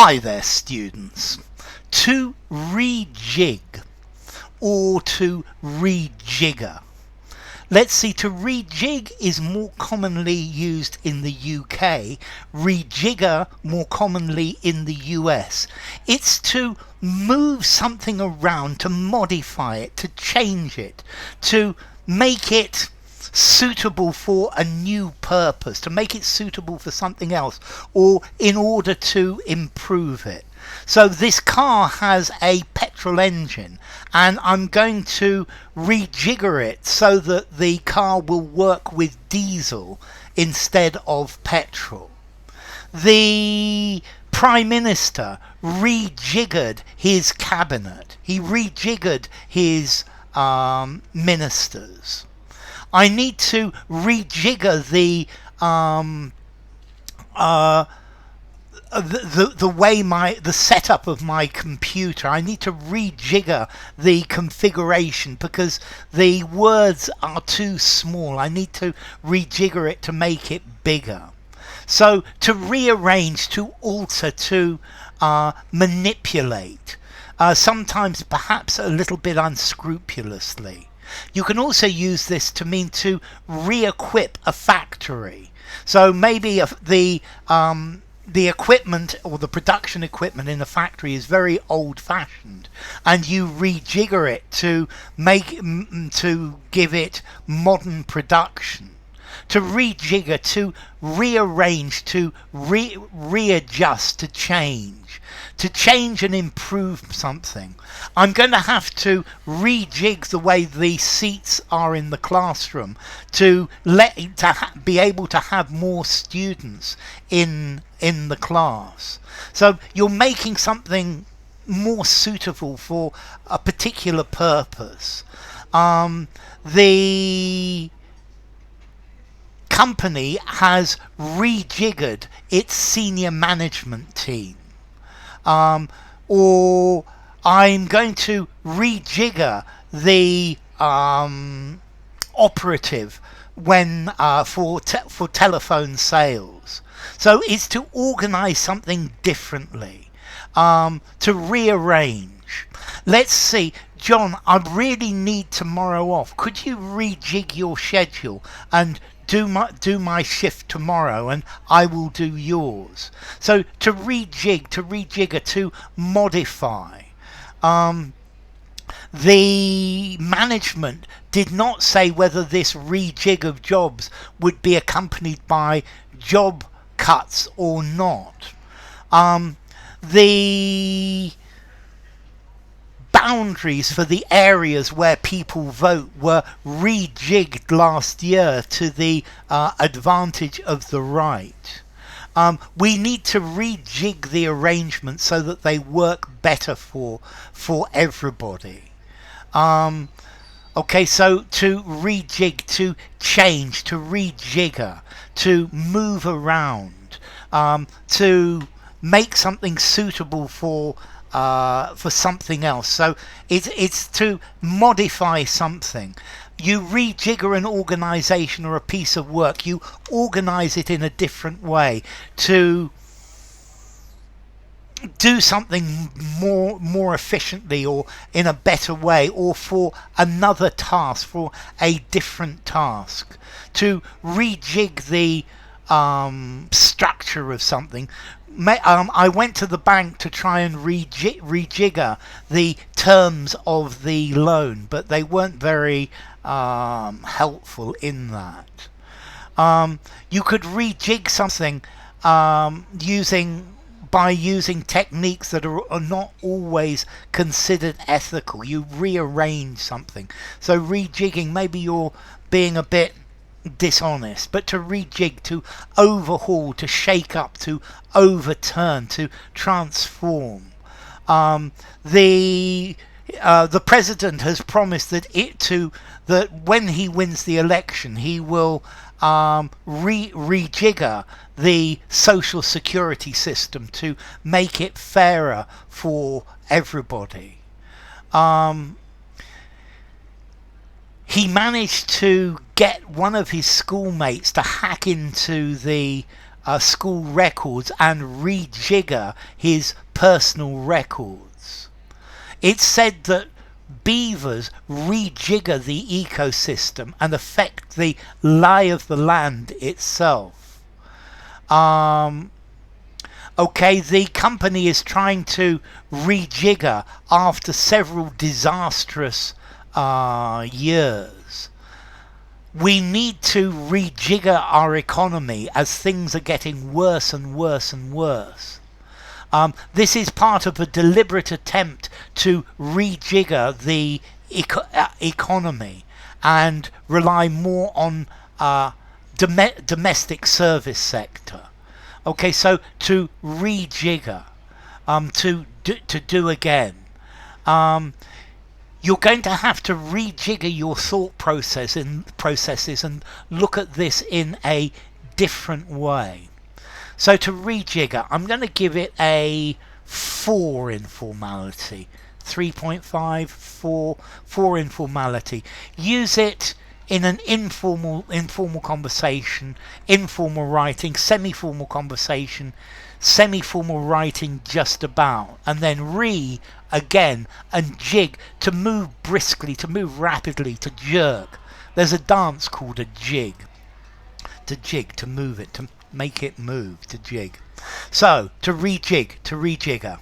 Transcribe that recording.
Hi there, students. To rejig or to rejigger. Let's see, to rejig is more commonly used in the UK, rejigger more commonly in the US. It's to move something around, to modify it, to change it, to make it suitable for a new purpose, to make it suitable for something else, or in order to improve it. So this car has a petrol engine, and I'm going to rejigger it so that the car will work with diesel instead of petrol. The Prime Minister rejiggered his cabinet. He rejiggered his ministers. I need to rejigger the way the setup of my computer. I need to rejigger the configuration because the words are too small. I need to rejigger it to make it bigger. So to rearrange, to alter, to manipulate, sometimes perhaps a little bit unscrupulously. You can also use this to mean to re-equip a factory. So maybe the equipment or the production equipment in a factory is very old-fashioned, and you rejigger it to give it modern production. To rejigger, to rearrange, to readjust, to change and improve something. I'm going to have to rejig the way the seats are in the classroom to be able to have more students in the class. So you're making something more suitable for a particular purpose. The company has rejiggered its senior management team. Or I'm going to rejigger the operative when for telephone sales. So it's to organize something differently, to rearrange. Let's see, John, I really need tomorrow off. Could you rejig your schedule and do my shift tomorrow, and I will do yours? So to rejig, to rejigger, to modify. The management did not say whether this rejig of jobs would be accompanied by job cuts or not. The boundaries for the areas where people vote were rejigged last year to the advantage of the right. We need to rejig the arrangements so that they work better for everybody. Okay, so to rejig, to change, to rejigger, to move around, to make something suitable for something else. So it's to modify something. You rejigger an organization or a piece of work. You organize it in a different way to do something more efficiently or in a better way, or for another task, for a different task. To rejig the structure of something. I went to the bank to try and rejigger the terms of the loan, but they weren't very helpful in that. You could rejig something by using techniques that are not always considered ethical. You rearrange something. So rejigging, maybe you're being a bit dishonest, but to rejig, to overhaul, to shake up, to overturn, to transform. The president has promised that when he wins the election, he will rejigger the social security system to make it fairer for everybody. He managed to get one of his schoolmates to hack into the school records and rejigger his personal records. It's said that beavers rejigger the ecosystem and affect the lie of the land itself. Okay, the company is trying to rejigger after several disastrous years. We need to rejigger our economy as things are getting worse and worse and worse. This is part of a deliberate attempt to rejigger the economy and rely more on domestic service sector. Okay, so to rejigger, to do again, you're going to have to rejigger your thought processes and look at this in a different way. So to rejigger, I'm going to give it a 4 in formality. 3.5, 4 in formality. Use it in an informal conversation, informal writing, semi-formal conversation, semi-formal writing just about, and then again, and jig, to move briskly, to move rapidly, to jerk. There's a dance called a jig. To jig, to move it, to make it move, to jig. So, to rejig, to rejigger.